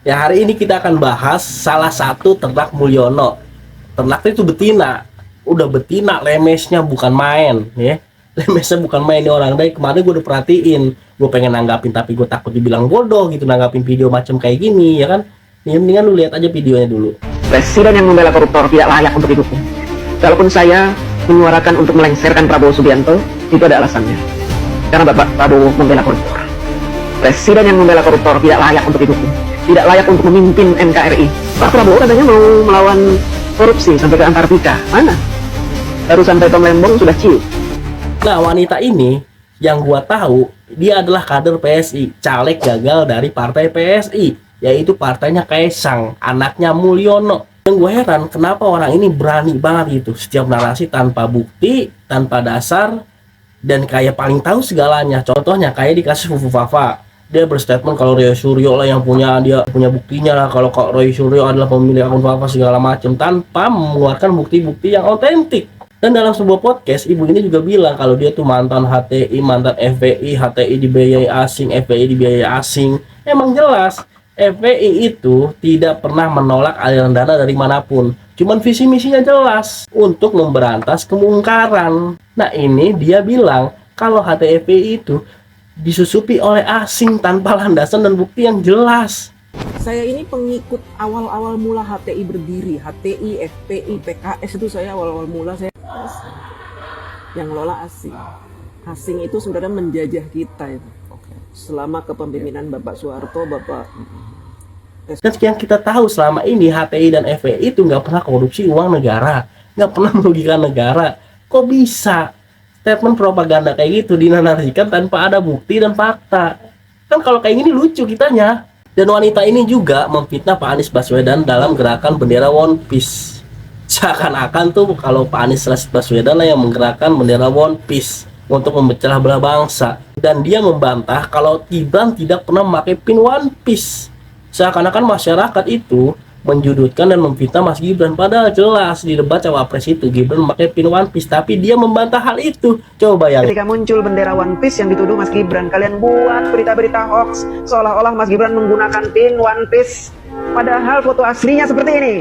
Ya, hari ini kita akan bahas salah satu ternak Mulyono. Ternaknya itu betina. Udah betina, lemesnya bukan main ya. Lemesnya bukan main. Ini orang dari kemarin gue udah perhatiin. Gue pengen nanggapin tapi gue takut dibilang bodoh gitu nanggapin video macam kayak gini ya kan. Ya, mendingan lu lihat aja videonya dulu. Presiden yang membela koruptor tidak layak untuk didukung. Kalaupun saya menyuarakan untuk melengsarkan Prabowo Subianto, itu ada alasannya. Karena Bapak Prabowo membela koruptor. Presiden yang membela koruptor tidak layak untuk didukung. Tidak layak untuk memimpin NKRI. Pak Prabowo katanya mau melawan korupsi sampai ke Antartika. Mana? Baru sampai Tom Lembong sudah ciut. Nah, wanita ini yang gua tahu dia adalah kader PSI, caleg gagal dari partai PSI, yaitu partainya Kaesang, anaknya Mulyono. Yang gue heran kenapa orang ini berani banget gitu setiap narasi tanpa bukti, tanpa dasar, dan kayak paling tahu segalanya. Contohnya kayak di kasus Fufu Fafa, dia berstatement kalau Roy Suryo lah yang punya, dia punya buktinya lah kalau Roy Suryo adalah pemilik akun Fafa segala macam, tanpa mengeluarkan bukti-bukti yang otentik. Dan dalam sebuah podcast, ibu ini juga bilang kalau dia tuh mantan HTI, mantan FPI, HTI dibiayai asing, FPI dibiayai asing. Emang jelas FPI itu tidak pernah menolak aliran dana dari manapun. Cuman visi misinya jelas untuk memberantas kemungkaran. Nah, ini dia bilang kalau HTFPI itu disusupi oleh asing tanpa landasan dan bukti yang jelas. Saya ini pengikut awal-awal mula HTI berdiri, HTI, FPI, PKS itu saya awal-awal mula saya yang ngelola asing. Asing itu sebenarnya menjajah kita itu. Selama kepemimpinan Bapak Soeharto, Bapak. Dan yang kita tahu selama ini HTI dan FPI itu nggak pernah korupsi uang negara, nggak pernah merugikan negara. Kok bisa statement propaganda kayak gitu dinarasikan tanpa ada bukti dan fakta? Kan kalau kayak gini lucu kitanya. Dan wanita ini juga memfitnah Pak Anies Baswedan dalam gerakan bendera One Piece. Seakan-akan tuh kalau Pak Anies Baswedan lah yang menggerakkan bendera One Piece untuk memecah belah bangsa. Dan dia membantah kalau Gibran tidak pernah memakai pin One Piece. Seakan-akan masyarakat itu menjudutkan dan memfitnah Mas Gibran, padahal jelas di debat cawapres itu Gibran memakai pin One Piece, tapi dia membantah hal itu. Coba bayangin. Ketika muncul bendera One Piece yang dituduh Mas Gibran, kalian buat berita-berita hoax seolah-olah Mas Gibran menggunakan pin One Piece. Padahal foto aslinya seperti ini.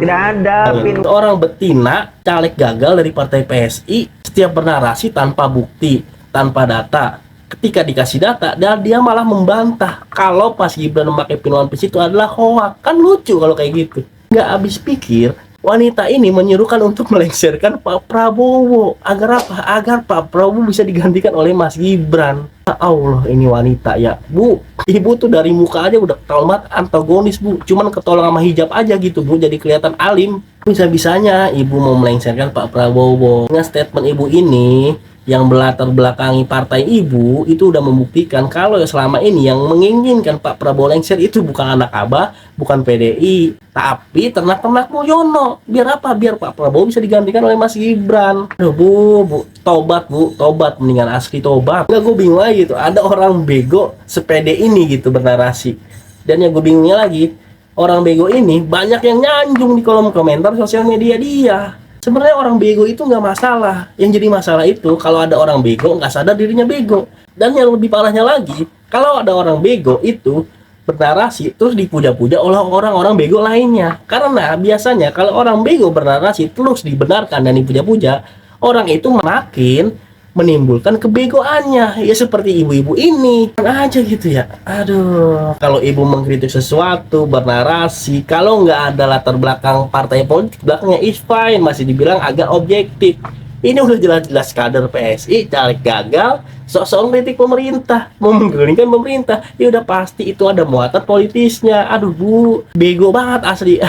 Tidak ada pin. Orang betina, caleg gagal dari partai PSI, setiap bernarasi tanpa bukti, tanpa data. Ketika dikasih data, dan dia malah membantah kalau pas Gibran memakai pin One Piece itu adalah hoax. Kan lucu kalau kayak gitu. Nggak habis pikir, wanita ini menyuruhkan untuk melengsarkan Pak Prabowo. Agar apa? Agar Pak Prabowo bisa digantikan oleh Mas Gibran. Ya Allah, ini wanita ya, Bu. Ibu tuh dari muka aja udah ketahuan antagonis, Bu. Cuman ketolong sama hijab aja gitu, Bu. Jadi kelihatan alim. Bisa-bisanya ibu mau melengsarkan Pak Prabowo. Dengan statement ibu ini yang berlatar belakangi partai ibu itu udah membuktikan kalau selama ini yang menginginkan Pak Prabowo lengser itu bukan anak Abah, bukan PDI, tapi ternak-ternak Mulyono. Biar apa? Biar Pak Prabowo bisa digantikan oleh Mas Gibran. Aduh, Bu, tobat, Bu, tobat, mendingan asli tobat. Enggak, gue bingung lagi gitu, ada orang bego sepede ini gitu bernarasi. Dan yang gue bingungnya lagi, orang bego ini banyak yang nyanjung di kolom komentar sosial media dia. Sebenarnya orang bego itu nggak masalah. Yang jadi masalah itu kalau ada orang bego nggak sadar dirinya bego. Dan yang lebih parahnya lagi, kalau ada orang bego itu bernarasi terus dipuja-puja oleh orang-orang bego lainnya. Karena biasanya kalau orang bego bernarasi terus dibenarkan dan dipuja-puja, orang itu makin menimbulkan kebegoannya. Ya seperti ibu-ibu ini aja gitu ya. Aduh, kalau ibu mengkritik sesuatu, bernarasi, kalau nggak ada latar belakang partai politik belakangnya is fine, masih dibilang agak objektif. Ini udah jelas-jelas kader PSI, caleg gagal, sok-sok kritik pemerintah, mau menggelingkan pemerintah. Ya udah pasti itu ada muatan politisnya. Aduh, Bu, bego banget asli.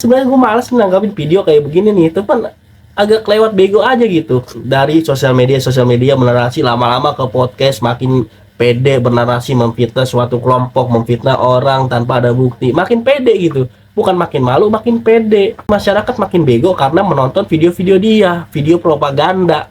Sebenarnya gue males menanggapin video kayak begini nih, itu kan agak kelewat bego aja gitu. Dari sosial media menarasi, lama-lama ke podcast makin pede bernarasi, memfitnah suatu kelompok, memfitnah orang tanpa ada bukti, makin pede gitu. Bukan makin malu, makin pede. Masyarakat makin bego karena menonton video-video dia, video propaganda.